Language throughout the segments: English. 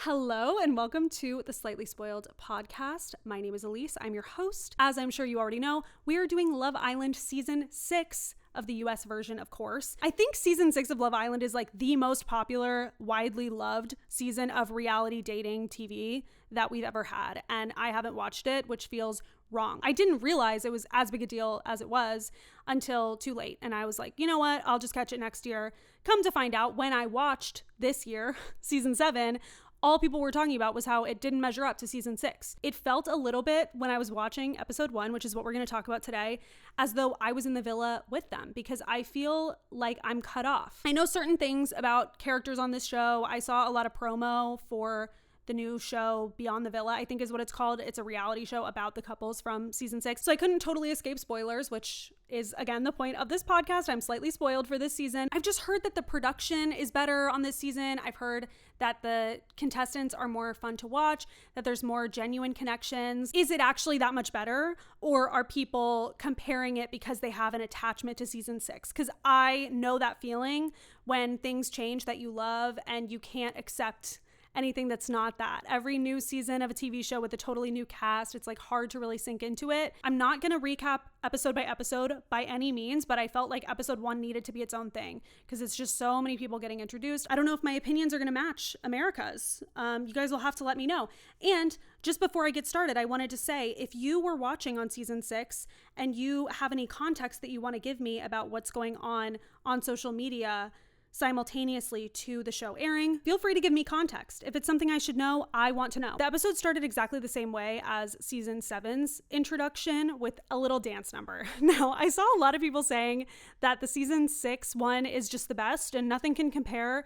Hello and welcome to the Slightly Spoiled podcast. My name is Elise. I'm your host. As I'm sure you already know, we are doing Love Island Season 6 of the US version, of course. I think Season 6 of Love Island is like the most popular, widely loved season of reality dating TV that we've ever had. And I haven't watched it, which feels wrong. I didn't realize it was as big a deal as it was until too late. And I was like, you know what? I'll just catch it next year. Come to find out, when I watched this year, Season 7, all people were talking about was how it didn't measure up to Season 6. It felt a little bit, when I was watching Episode 1, which is what we're going to talk about today, as though I was in the villa with them, because I feel like I'm cut off. I know certain things about characters on this show. I saw a lot of promo for the new show Beyond the Villa, I think is what it's called. It's a reality show about the couples from Season 6. So I couldn't totally escape spoilers, which is, again, the point of this podcast. I'm slightly spoiled for this season. I've just heard that the production is better on this season. I've heard that the contestants are more fun to watch, that there's more genuine connections. Is it actually that much better? Or are people comparing it because they have an attachment to Season 6? Because I know that feeling when things change that you love and you can't accept anything that's not that. Every new season of a TV show with a totally new cast, it's like hard to really sink into it. I'm not going to recap episode by episode by any means, but I felt like episode 1 needed to be its own thing because it's just so many people getting introduced. I don't know if my opinions are going to match America's. You guys will have to let me know. And just before I get started, I wanted to say, if you were watching on Season 6 and you have any context that you want to give me about what's going on social media simultaneously to the show airing, feel free to give me context. If it's something I should know, I want to know. The episode started exactly the same way as Season 7's introduction, with a little dance number. Now, I saw a lot of people saying that the Season 6 one is just the best and nothing can compare.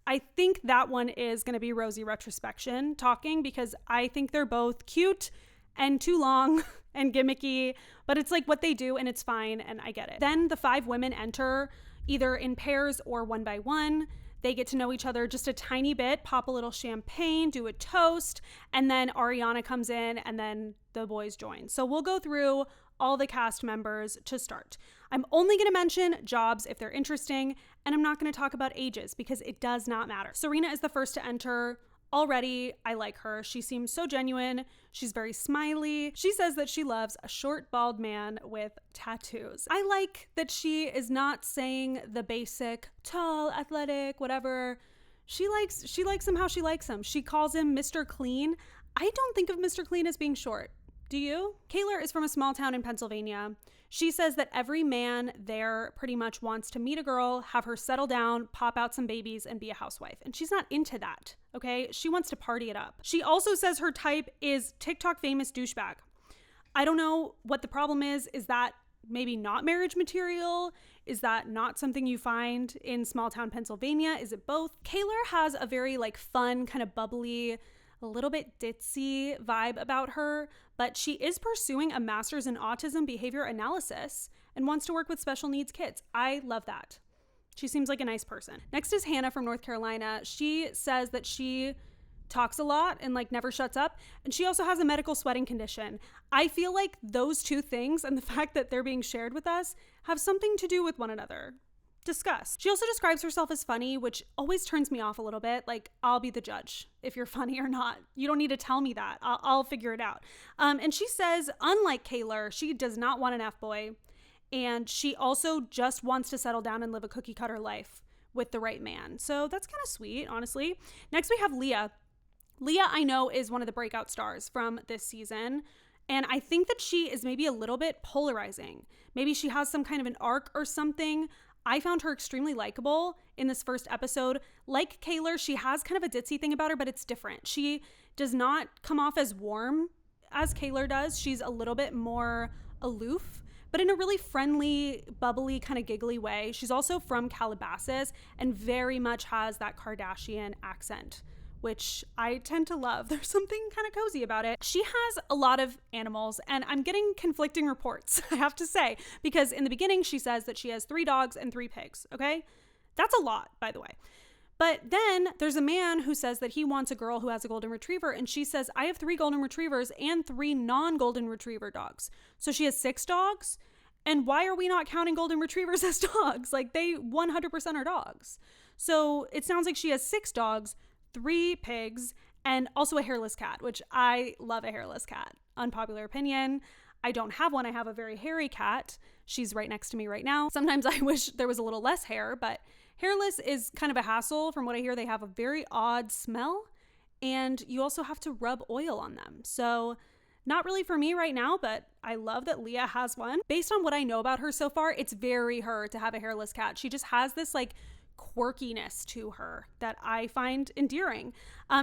I think that one is going to be Rosie Retrospection talking, because I think they're both cute and too long and gimmicky, but it's like what they do and it's fine and I get it. Then the 5 women enter either in pairs or one by one. They get to know each other just a tiny bit, pop a little champagne, do a toast, and then Ariana comes in and then the boys join. So we'll go through all the cast members to start. I'm only going to mention jobs if they're interesting, and I'm not going to talk about ages because it does not matter. Serena is the first to enter. Already, I like her. She seems so genuine. She's very smiley. She says that she loves a short, bald man with tattoos. I like that she is not saying the basic, tall, athletic, whatever. She likes him how she likes him. She calls him Mr. Clean. I don't think of Mr. Clean as being short. Do you? Kayla is from a small town in Pennsylvania. She says that every man there pretty much wants to meet a girl, have her settle down, pop out some babies, and be a housewife. And she's not into that, okay? She wants to party it up. She also says her type is TikTok famous douchebag. I don't know what the problem is. Is that maybe not marriage material? Is that not something you find in small town Pennsylvania? Is it both? Kayla has a very fun, kind of bubbly, a little bit ditzy vibe about her, but she is pursuing a master's in autism behavior analysis and wants to work with special needs kids. I love that. She seems like a nice person. Next is Hannah from North Carolina. She says that she talks a lot and never shuts up, and she also has a medical sweating condition. I feel like those two things and the fact that they're being shared with us have something to do with one another. Discuss. She also describes herself as funny, which always turns me off a little bit. I'll be the judge if you're funny or not. You don't need to tell me that. I'll figure it out. And she says, unlike Kayla, she does not want an F-boy. And she also just wants to settle down and live a cookie cutter life with the right man. So that's kind of sweet, honestly. Next, we have Leah. Leah, I know, is one of the breakout stars from this season. And I think that she is maybe a little bit polarizing. Maybe she has some kind of an arc or something. I found her extremely likable in this first episode. Like Kayla, she has kind of a ditzy thing about her, but it's different. She does not come off as warm as Kayla does. She's a little bit more aloof, but in a really friendly, bubbly, kind of giggly way. She's also from Calabasas and very much has that Kardashian accent, which I tend to love. There's something kind of cozy about it. She has a lot of animals, and I'm getting conflicting reports, I have to say, because in the beginning, she says that she has 3 dogs and 3 pigs, okay? That's a lot, by the way. But then there's a man who says that he wants a girl who has a golden retriever, and she says, I have 3 golden retrievers and 3 non-golden retriever dogs. So she has 6 dogs, and why are we not counting golden retrievers as dogs? They 100% are dogs. So it sounds like she has 6 dogs, 3 pigs, and also a hairless cat, which I love a hairless cat. Unpopular opinion. I don't have one. I have a very hairy cat. She's right next to me right now. Sometimes I wish there was a little less hair, but hairless is kind of a hassle. From what I hear, they have a very odd smell, and you also have to rub oil on them. So not really for me right now, but I love that Leah has one. Based on what I know about her so far, it's very her to have a hairless cat. She just has this like quirkiness to her that I find endearing.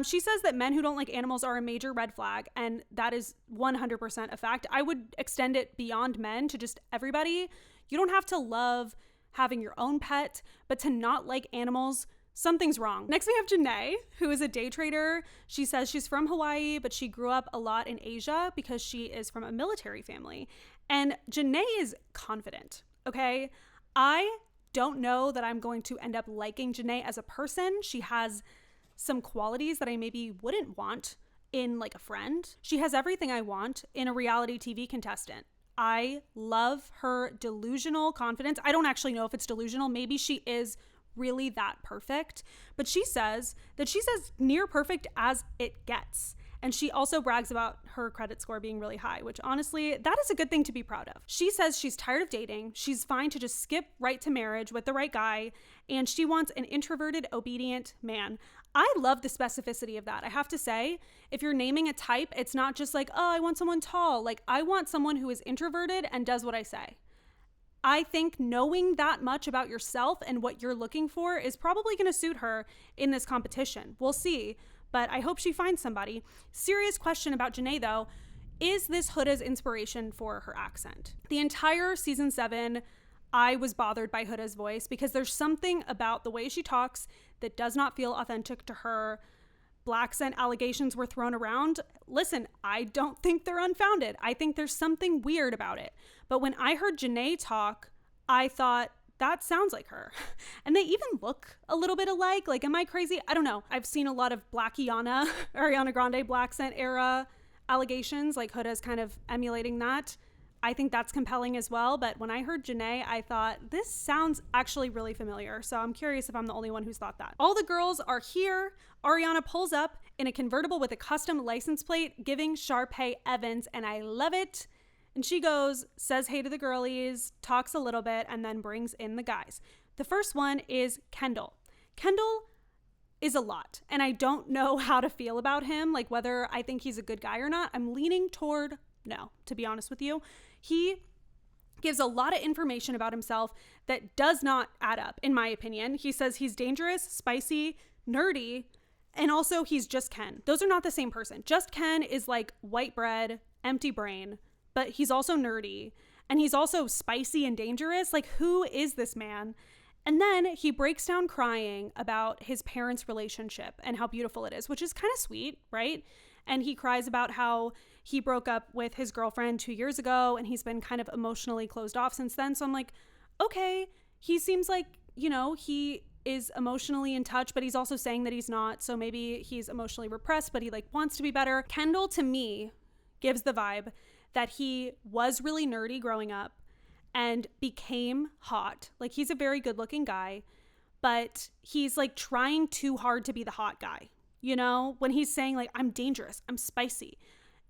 She says that men who don't like animals are a major red flag, and that is 100% a fact. I would extend it beyond men to just everybody. You don't have to love having your own pet, but to not like animals, something's wrong. Next, we have Janae, who is a day trader. She says she's from Hawaii, but she grew up a lot in Asia because she is from a military family. And Janae is confident, okay? I don't know that I'm going to end up liking Janae as a person. She has some qualities that I maybe wouldn't want in like a friend. She has everything I want in a reality TV contestant. I love her delusional confidence. I don't actually know if it's delusional. Maybe she is really that perfect, but she says that she's as near perfect as it gets. And she also brags about her credit score being really high, which honestly, that is a good thing to be proud of. She says she's tired of dating. She's fine to just skip right to marriage with the right guy. And she wants an introverted, obedient man. I love the specificity of that. I have to say, if you're naming a type, it's not just like, oh, I want someone tall. Like, I want someone who is introverted and does what I say. I think knowing that much about yourself and what you're looking for is probably going to suit her in this competition. We'll see, but I hope she finds somebody. Serious question about Janae though, is this Huda's inspiration for her accent? The entire season 7, I was bothered by Huda's voice because there's something about the way she talks that does not feel authentic to her. Black scent allegations were thrown around. Listen, I don't think they're unfounded. I think there's something weird about it. But when I heard Janae talk, I thought, that sounds like her. And they even look a little bit alike. Like, am I crazy? I don't know. I've seen a lot of Ariana Grande black scent era allegations, like Huda's kind of emulating that. I think that's compelling as well. But when I heard Janae, I thought, this sounds actually really familiar. So I'm curious if I'm the only one who's thought that. All the girls are here. Ariana pulls up in a convertible with a custom license plate, giving Sharpay Evans, and I love it. And she goes, says hey to the girlies, talks a little bit, and then brings in the guys. The first one is Kendall. Kendall is a lot, and I don't know how to feel about him, like whether I think he's a good guy or not. I'm leaning toward no, to be honest with you. He gives a lot of information about himself that does not add up, in my opinion. He says he's dangerous, spicy, nerdy, and also he's just Ken. Those are not the same person. Just Ken is like white bread, empty brain, but he's also nerdy, and he's also spicy and dangerous. Like, who is this man? And then he breaks down crying about his parents' relationship and how beautiful it is, which is kind of sweet, right? And he cries about how he broke up with his girlfriend 2 years ago and he's been kind of emotionally closed off since then. So I'm like, okay, he seems like, he is emotionally in touch, but he's also saying that he's not. So maybe he's emotionally repressed, but he like wants to be better. Kendall, to me, gives the vibe that he was really nerdy growing up and became hot. Like, he's a very good looking guy, but he's like trying too hard to be the hot guy. When he's saying like, I'm dangerous, I'm spicy,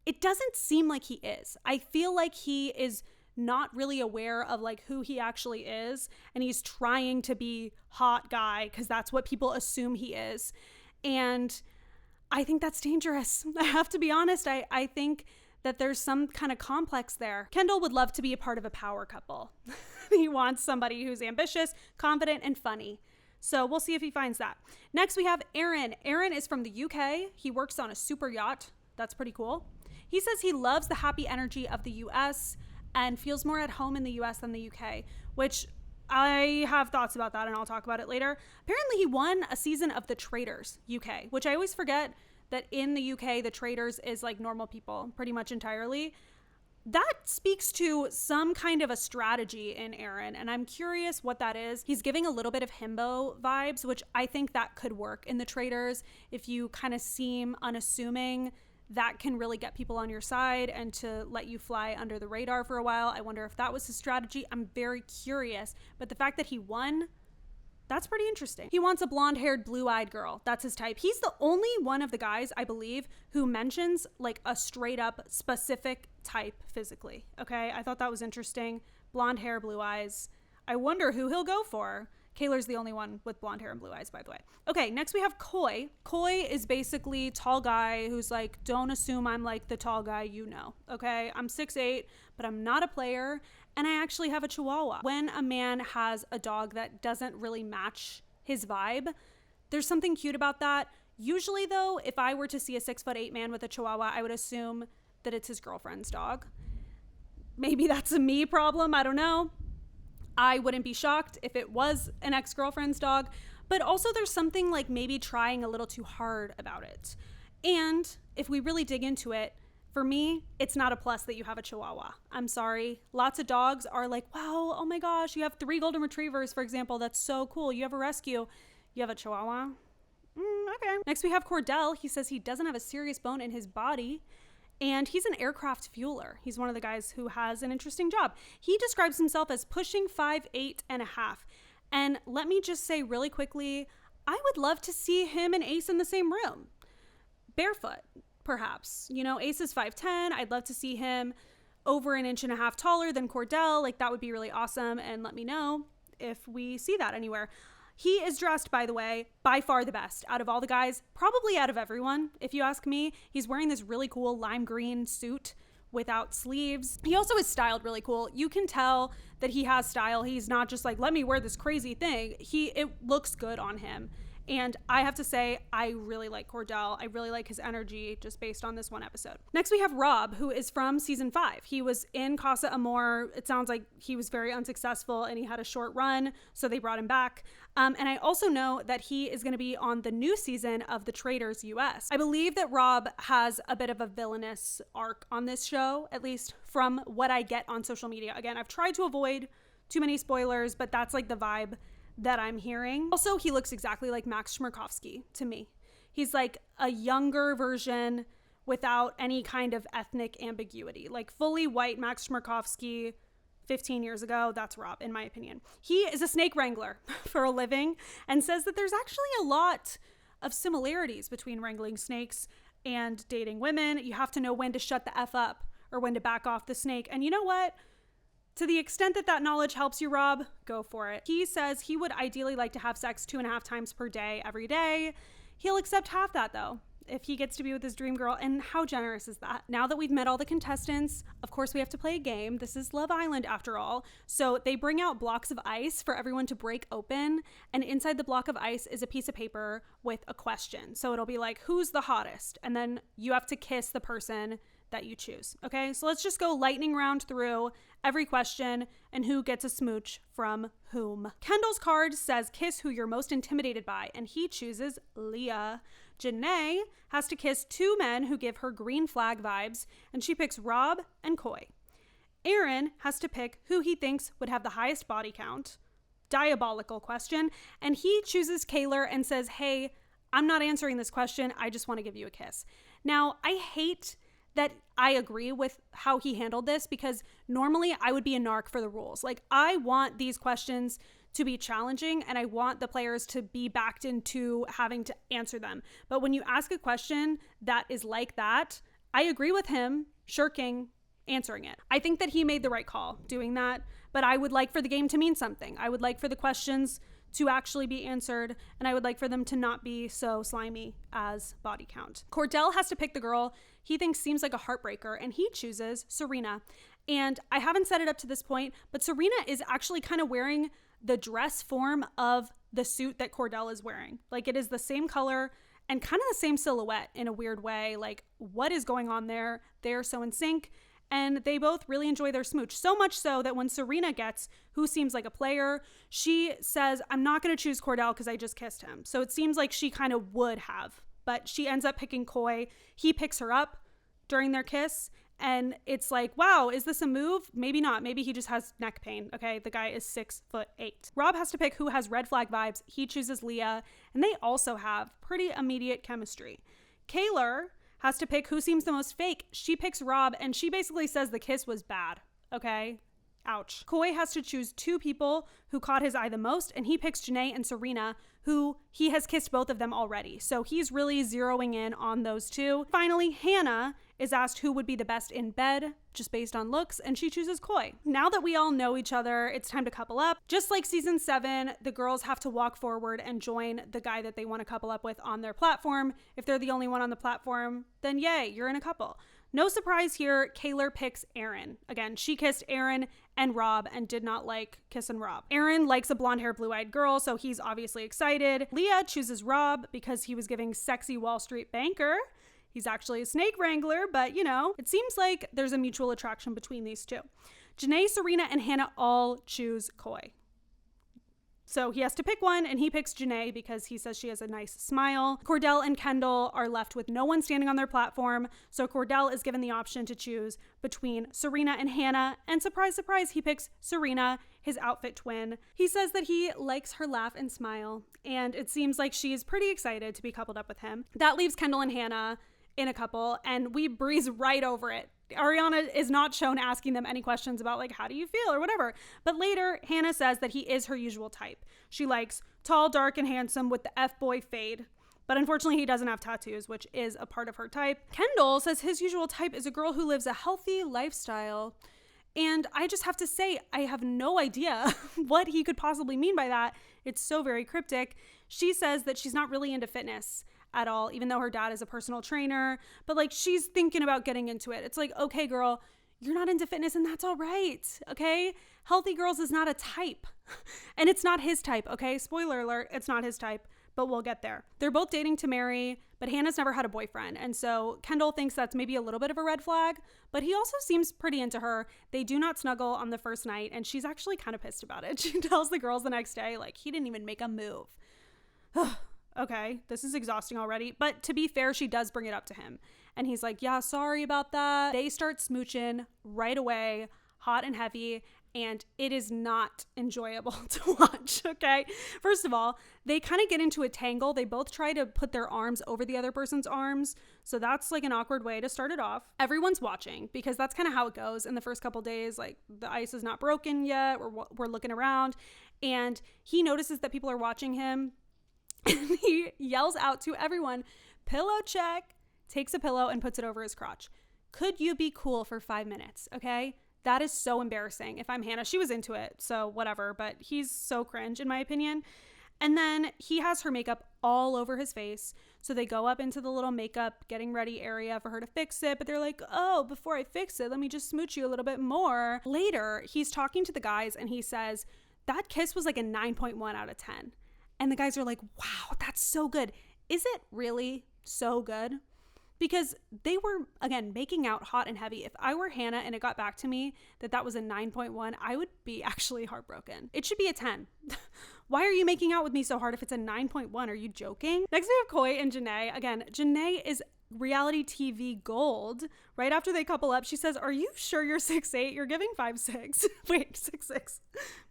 it doesn't seem like he is. I feel like he is not really aware of like who he actually is. And he's trying to be hot guy because that's what people assume he is. And I think that's dangerous. I have to be honest. I think that there's some kind of complex there. Kendall would love to be a part of a power couple. He wants somebody who's ambitious, confident, and funny. So we'll see if he finds that. Next, we have Aaron. Aaron is from the UK. He works on a super yacht. That's pretty cool. He says he loves the happy energy of the US and feels more at home in the US than the UK, which I have thoughts about that and I'll talk about it later. Apparently he won a season of The Traitors UK, which I always forget that in the UK, The Traitors is like normal people pretty much entirely. That speaks to some kind of a strategy in Aaron, and I'm curious what that is. He's giving a little bit of himbo vibes, which I think that could work in The Traitors. If you kind of seem unassuming, that can really get people on your side and to let you fly under the radar for a while. I wonder if that was his strategy. I'm very curious, but the fact that he won, That's pretty interesting. He wants a blonde-haired, blue-eyed girl. That's his type. He's the only one of the guys, I believe, who mentions like a straight-up specific type physically. Okay, I thought that was interesting. Blonde hair, blue eyes. I wonder who he'll go for. Kaylor's the only one with blonde hair and blue eyes, by the way. Okay, next we have Koi. Koi is basically tall guy who's like, don't assume I'm like the tall guy you know, okay? I'm 6'8", but I'm not a player, and I actually have a Chihuahua. When a man has a dog that doesn't really match his vibe, there's something cute about that. Usually, though, if I were to see a 6'8" man with a Chihuahua, I would assume that it's his girlfriend's dog. Maybe that's a me problem, I don't know. I wouldn't be shocked if it was an ex-girlfriend's dog, but also there's something like maybe trying a little too hard about it. And if we really dig into it, for me, it's not a plus that you have a Chihuahua. I'm sorry. Lots of dogs are like, wow, oh my gosh, you have 3 golden retrievers, for example. That's so cool. You have a rescue. You have a Chihuahua? Okay. Next we have Cordell. He says he doesn't have a serious bone in his body. And he's an aircraft fueler. He's one of the guys who has an interesting job. He describes himself as pushing 5'8" and a half. And let me just say really quickly, I would love to see him and Ace in the same room. Barefoot, perhaps. You know, Ace is 5'10". I'd love to see him over 1.5 inches taller than Cordell. Like, that would be really awesome. And let me know if we see that anywhere. He is dressed, by the way, by far the best out of all the guys, probably out of everyone, if you ask me. He's wearing this really cool lime green suit without sleeves. He also is styled really cool. You can tell that he has style. He's not just like, let me wear this crazy thing. It looks good on him. And I have to say, I really like Cordell. I really like his energy just based on this one episode. Next, we have Rob, who is from season 5. He was in Casa Amor. It sounds like he was very unsuccessful and he had a short run, so they brought him back. And I also know that he is going to be on the new season of The Traitors US. I believe that Rob has a bit of a villainous arc on this show, at least from what I get on social media. Again, I've tried to avoid too many spoilers, but that's like the vibe that I'm hearing. Also, he looks exactly like Max Schmerkovsky to me. He's like a younger version without any kind of ethnic ambiguity. Like fully white Max Schmerkovsky 15 years ago, that's Rob, in my opinion. He is a snake wrangler for a living and says that there's actually a lot of similarities between wrangling snakes and dating women. You have to know when to shut the F up or when to back off the snake. And you know what? To the extent that that knowledge helps you, Rob, go for it. He says he would ideally like to have sex 2.5 times per day, every day. He'll accept half that, though, if he gets to be with his dream girl. And how generous is that? Now that we've met all the contestants, of course we have to play a game. This is Love Island after all. So they bring out blocks of ice for everyone to break open. And inside the block of ice is a piece of paper with a question. So it'll be like, who's the hottest? And then you have to kiss the person that you choose. Okay, so let's just go lightning round through every question and who gets a smooch from whom. Kendall's card says kiss who you're most intimidated by, and he chooses Leah. Janae has to kiss 2 men who give her green flag vibes, and she picks Rob and Coy. Aaron has to pick who he thinks would have the highest body count. Diabolical question. And he chooses Kaylor and says, hey, I'm not answering this question. I just want to give you a kiss. Now, I hate that I agree with how he handled this, because normally I would be a narc for the rules. Like, I want these questions to be challenging and I want the players to be backed into having to answer them. But when you ask a question that is like that, I agree with him shirking answering it. I think that he made the right call doing that, but I would like for the game to mean something. I would like for the questions to actually be answered, and I would like for them to not be so slimy as body count. Cordell has to pick the girl he thinks seems like a heartbreaker, and he chooses Serena. And I haven't set it up to this point, but Serena is actually kind of wearing the dress form of the suit that Cordell is wearing. Like, it is the same color and kind of the same silhouette in a weird way. Like, what is going on there? They're so in sync. And they both really enjoy their smooch. So much so that when Serena gets who seems like a player, she says, I'm not going to choose Cordell because I just kissed him. So it seems like she kind of would have. But she ends up picking Coy. He picks her up during their kiss. And it's like, wow, is this a move? Maybe not. Maybe he just has neck pain. Okay, the guy is 6'8". Rob has to pick who has red flag vibes. He chooses Leah. And they also have pretty immediate chemistry. Kaylor has to pick who seems the most fake. She picks Rob, and she basically says the kiss was bad, okay? Ouch. Coy has to choose 2 people who caught his eye the most, and he picks Janae and Serena, who he has kissed both of them already. So he's really zeroing in on those 2. Finally, Hannah is asked who would be the best in bed, just based on looks, and she chooses Coy. Now that we all know each other, it's time to couple up. Just like season 7, the girls have to walk forward and join the guy that they want to couple up with on their platform. If they're the only one on the platform, then yay, you're in a couple. No surprise here, Kaylor picks Aaron. Again, she kissed Aaron and Rob and did not like kissing Rob. Aaron likes a blonde-haired, blue-eyed girl, so he's obviously excited. Leah chooses Rob because he was giving sexy Wall Street banker. He's actually a snake wrangler, but you know, it seems like there's a mutual attraction between these 2. Janae, Serena, and Hannah all choose Coy. So he has to pick one, and he picks Janae because he says she has a nice smile. Cordell and Kendall are left with no one standing on their platform, so Cordell is given the option to choose between Serena and Hannah, and surprise, surprise, he picks Serena, his outfit twin. He says that he likes her laugh and smile, and it seems like she's pretty excited to be coupled up with him. That leaves Kendall and Hannah in a couple, and we breeze right over it. Ariana is not shown asking them any questions about like, how do you feel or whatever. But later, Hannah says that he is her usual type. She likes tall, dark, and handsome with the F-boy fade. But unfortunately, he doesn't have tattoos, which is a part of her type. Kendall says his usual type is a girl who lives a healthy lifestyle. And I just have to say, I have no idea what he could possibly mean by that. It's so very cryptic. She says that she's not really into fitness at all, even though her dad is a personal trainer, but like she's thinking about getting into it. It's like, okay, girl, you're not into fitness and that's all right. Okay. Healthy girls is not a type and it's not his type. Okay. Spoiler alert. It's not his type, but we'll get there. They're both dating to marry, but Hannah's never had a boyfriend. And so Kendall thinks that's maybe a little bit of a red flag, but he also seems pretty into her. They do not snuggle on the first night, and she's actually kind of pissed about it. She tells the girls the next day, like, he didn't even make a move. Okay, this is exhausting already. But to be fair, she does bring it up to him. And he's like, yeah, sorry about that. They start smooching right away, hot and heavy, and it is not enjoyable to watch, okay? First of all, they kind of get into a tangle. They both try to put their arms over the other person's arms. So that's like an awkward way to start it off. Everyone's watching because that's kind of how it goes in the first couple days. Like the ice is not broken yet. We're looking around, and he notices that people are watching him. And he yells out to everyone, pillow check, takes a pillow and puts it over his crotch. Could you be cool for 5 minutes? Okay. That is so embarrassing. If I'm Hannah, she was into it, so whatever, but he's so cringe in my opinion. And then he has her makeup all over his face. So they go up into the little makeup getting ready area for her to fix it. But they're like, oh, before I fix it, let me just smooch you a little bit more. Later, he's talking to the guys and he says, that kiss was like a 9.1 out of 10. And the guys are like, wow, that's so good. Is it really so good? Because they were, again, making out hot and heavy. If I were Hannah and it got back to me that that was a 9.1, I would be actually heartbroken. It should be a 10. Why are you making out with me so hard if it's a 9.1? Are you joking? Next we have Coy and Janae. Again, Janae is reality TV gold. Right after they couple up, she says, are you sure you're 6'8"? You're giving 5'6". Wait, 6'6".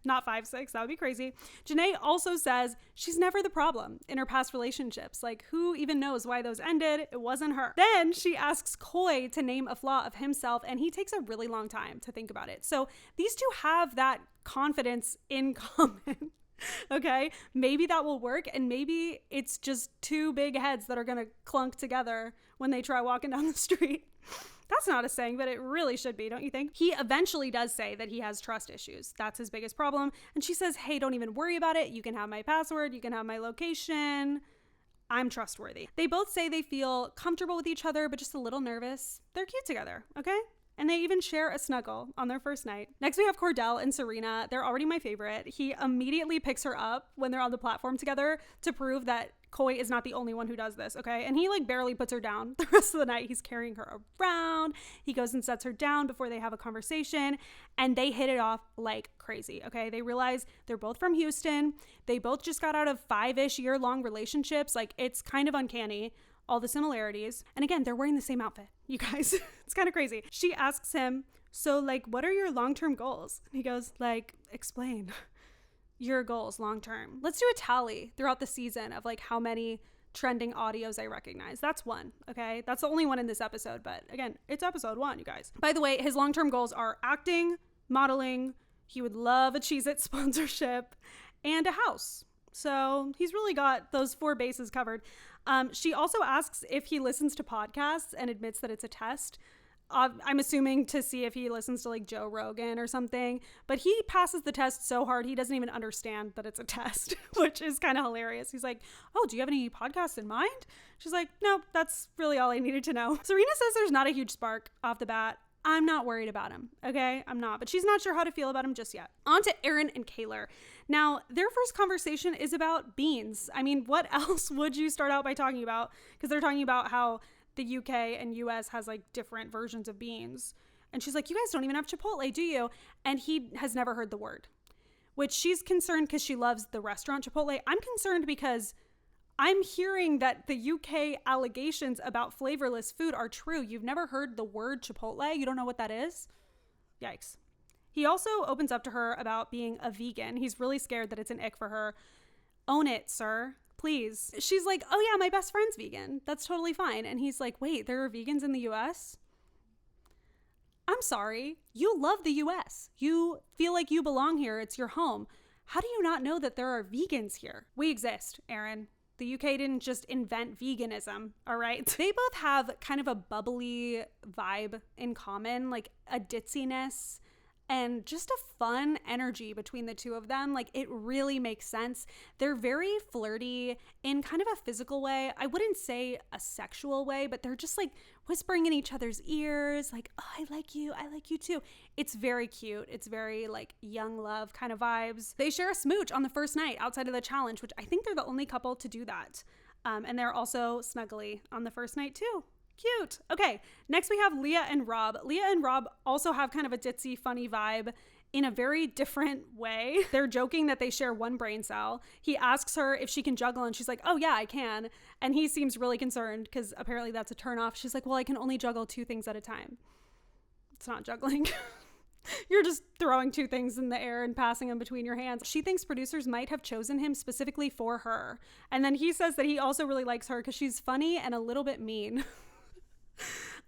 Not 5'6". That would be crazy. Janae also says she's never the problem in her past relationships. Like, who even knows why those ended? It wasn't her. Then she asks Coy to name a flaw of himself, and he takes a really long time to think about it. So these two have that confidence in common. Okay, maybe that will work, and maybe it's just two big heads that are gonna clunk together when they try walking down the street. That's not a saying, but it really should be, don't you think? He eventually does say that he has trust issues. That's his biggest problem. And she says, hey, don't even worry about it. You can have my password. You can have my location. I'm trustworthy. They both say they feel comfortable with each other, but just a little nervous. They're cute together, okay? And they even share a snuggle on their first night. Next, we have Cordell and Serena. They're already my favorite. He immediately picks her up when they're on the platform together to prove that Coy is not the only one who does this, okay? And he like barely puts her down the rest of the night. He's carrying her around. He goes and sets her down before they have a conversation, and they hit it off like crazy, okay? They realize they're both from Houston. They both just got out of 5-ish year-long relationships. Like, it's kind of uncanny, all the similarities. And again, they're wearing the same outfit, you guys. It's kind of crazy. She asks him, so like, what are your long-term goals? And he goes like, explain your goals long-term. Let's do a tally throughout the season of like how many trending audios I recognize. That's one, okay? That's the only one in this episode, but again, it's episode 1, you guys. By the way, his long-term goals are acting, modeling, He would love a Cheez-It sponsorship and a house. So he's really got those 4 bases covered. She also asks if he listens to podcasts and admits that it's a test. I'm assuming to see if he listens to like Joe Rogan or something, but he passes the test so hard he doesn't even understand that it's a test, which is kind of hilarious. He's like, oh, do you have any podcasts in mind? She's like, no, that's really all I needed to know. Serena says there's not a huge spark off the bat. I'm not worried about him, okay? I'm not, but she's not sure how to feel about him just yet. On to Aaron and Kaylor. Now, their first conversation is about beans. I mean, what else would you start out by talking about? Because they're talking about how the UK and US has like different versions of beans. And she's like, you guys don't even have Chipotle, do you? And he has never heard the word, which she's concerned because she loves the restaurant Chipotle. I'm concerned because I'm hearing that the UK allegations about flavorless food are true. You've never heard the word Chipotle? You don't know what that is? Yikes. He also opens up to her about being a vegan. He's really scared that it's an ick for her. Own it, sir. Please. She's like, oh yeah, my best friend's vegan. That's totally fine. And he's like, wait, there are vegans in the US? I'm sorry. You love the US. You feel like you belong here. It's your home. How do you not know that there are vegans here? We exist, Aaron. The UK didn't just invent veganism, all right? They both have kind of a bubbly vibe in common, like a ditziness and just a fun energy between the two of them. Like, it really makes sense. They're very flirty in kind of a physical way. I wouldn't say a sexual way, but they're just like whispering in each other's ears, like, oh, I like you too. It's very cute. It's very like young love kind of vibes. They share a smooch on the first night outside of the challenge, which I think they're the only couple to do that. And they're also snuggly on the first night too. Cute. Okay, next we have Leah and Rob. Leah and Rob also have kind of a ditzy, funny vibe in a very different way. They're joking that they share one brain cell. He asks her if she can juggle and she's like, oh yeah, I can. And he seems really concerned because apparently that's a turnoff. She's like, well, I can only juggle 2 things at a time. It's not juggling. You're just throwing 2 things in the air and passing them between your hands. She thinks producers might have chosen him specifically for her. And then he says that he also really likes her because she's funny and a little bit mean.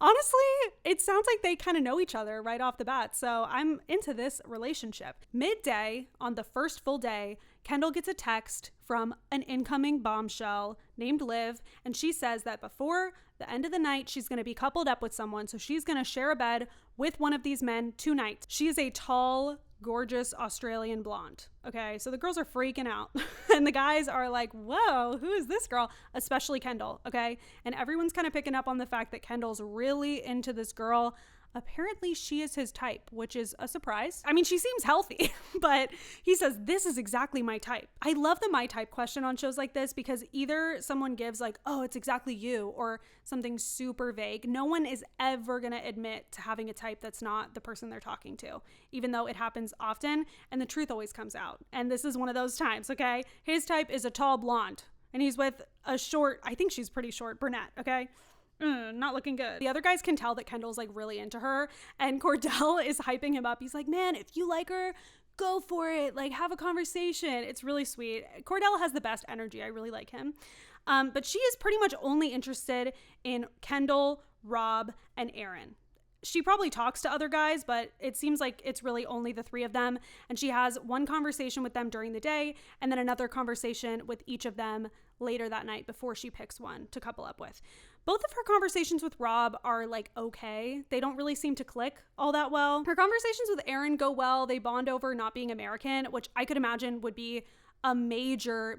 Honestly, it sounds like they kind of know each other right off the bat, so I'm into this relationship. Midday, on the first full day, Kendall gets a text from an incoming bombshell named Liv, and she says that before the end of the night, she's going to be coupled up with someone, so she's going to share a bed with one of these men 2 nights. She is a tall, gorgeous Australian blonde. Okay, so the girls are freaking out and the guys are like, whoa, who is this girl? Especially Kendall, okay? And everyone's kind of picking up on the fact that Kendall's really into this girl. Apparently she is his type, which is a surprise. I mean, she seems healthy, but he says, this is exactly my type. I love the my type question on shows like this because either someone gives like, oh, it's exactly you, or something super vague. No one is ever going to admit to having a type that's not the person they're talking to, even though it happens often and the truth always comes out. And this is one of those times, okay? His type is a tall blonde and he's with a short, I think she's pretty short, brunette, okay? Not looking good. The other guys can tell that Kendall's like really into her, and Cordell is hyping him up. He's like, man, if you like her, go for it. Like, have a conversation. It's really sweet. Cordell has the best energy. I really like him. But she is pretty much only interested in Kendall, Rob, and Aaron. She probably talks to other guys, but it seems like it's really only the 3 of them. And she has one conversation with them during the day and then another conversation with each of them later that night before she picks one to couple up with. Both of her conversations with Rob are like okay. They don't really seem to click all that well. Her conversations with Aaron go well. They bond over not being American, which I could imagine would be a major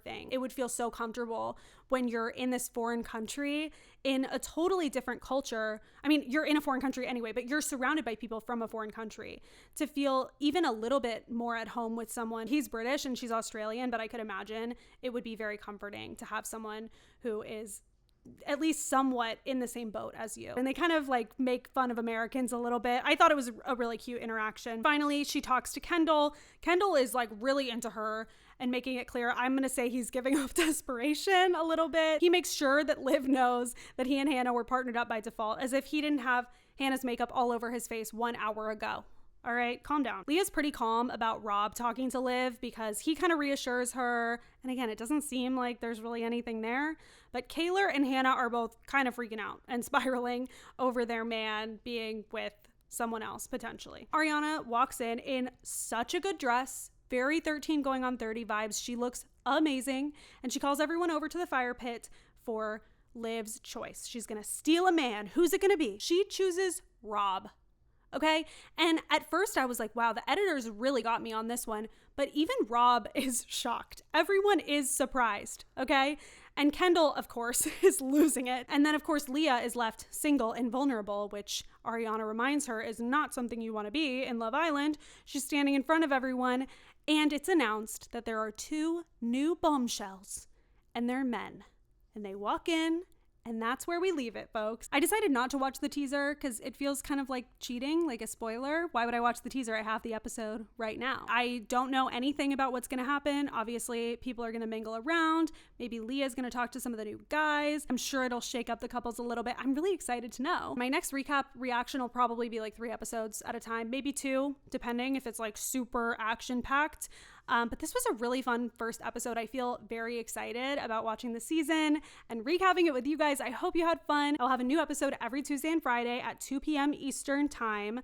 thing. It would feel so comfortable when you're in this foreign country in a totally different culture. I mean, you're in a foreign country anyway, but you're surrounded by people from a foreign country. To feel even a little bit more at home with someone. He's British and she's Australian, but I could imagine it would be very comforting to have someone who is at least somewhat in the same boat as you. And they kind of like make fun of Americans a little bit. I thought it was a really cute interaction. Finally, she talks to Kendall. Kendall is like really into her and making it clear, I'm going to say he's giving off desperation a little bit. He makes sure that Liv knows that he and Hannah were partnered up by default, as if he didn't have Hannah's makeup all over his face 1 hour ago. All right, calm down. Leah's pretty calm about Rob talking to Liv because he kind of reassures her. And again, it doesn't seem like there's really anything there. But Kaylor and Hannah are both kind of freaking out and spiraling over their man being with someone else potentially. Ariana walks in such a good dress, very 13 going on 30 vibes. She looks amazing, and she calls everyone over to the fire pit for Liv's choice. She's gonna steal a man. Who's it gonna be? She chooses Rob. Okay. And at first I was like, wow, the editors really got me on this one. But even Rob is shocked. Everyone is surprised. Okay. And Kendall, of course, is losing it. And then, of course, Leah is left single and vulnerable, which Ariana reminds her is not something you want to be in Love Island. She's standing in front of everyone, and it's announced that there are 2 new bombshells, and they're men. And they walk in, and that's where we leave it, folks. I decided not to watch the teaser because it feels kind of like cheating, like a spoiler. Why would I watch the teaser? I have the episode right now. I don't know anything about what's going to happen. Obviously, people are going to mingle around. Maybe Leah's going to talk to some of the new guys. I'm sure it'll shake up the couples a little bit. I'm really excited to know. My next recap reaction will probably be like 3 episodes at a time, maybe 2, depending if it's like super action-packed. But this was a really fun first episode. I feel very excited about watching the season and recapping it with you guys. I hope you had fun. I'll have a new episode every Tuesday and Friday at 2 p.m. Eastern time.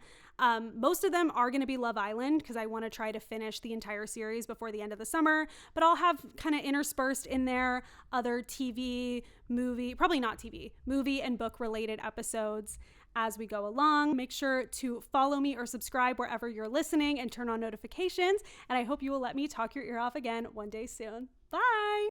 Most of them are going to be Love Island because I want to try to finish the entire series before the end of the summer, but I'll have kind of interspersed in there other TV, movie, probably not TV, movie and book related episodes as we go along. Make sure to follow me or subscribe wherever you're listening and turn on notifications. And I hope you will let me talk your ear off again one day soon. Bye.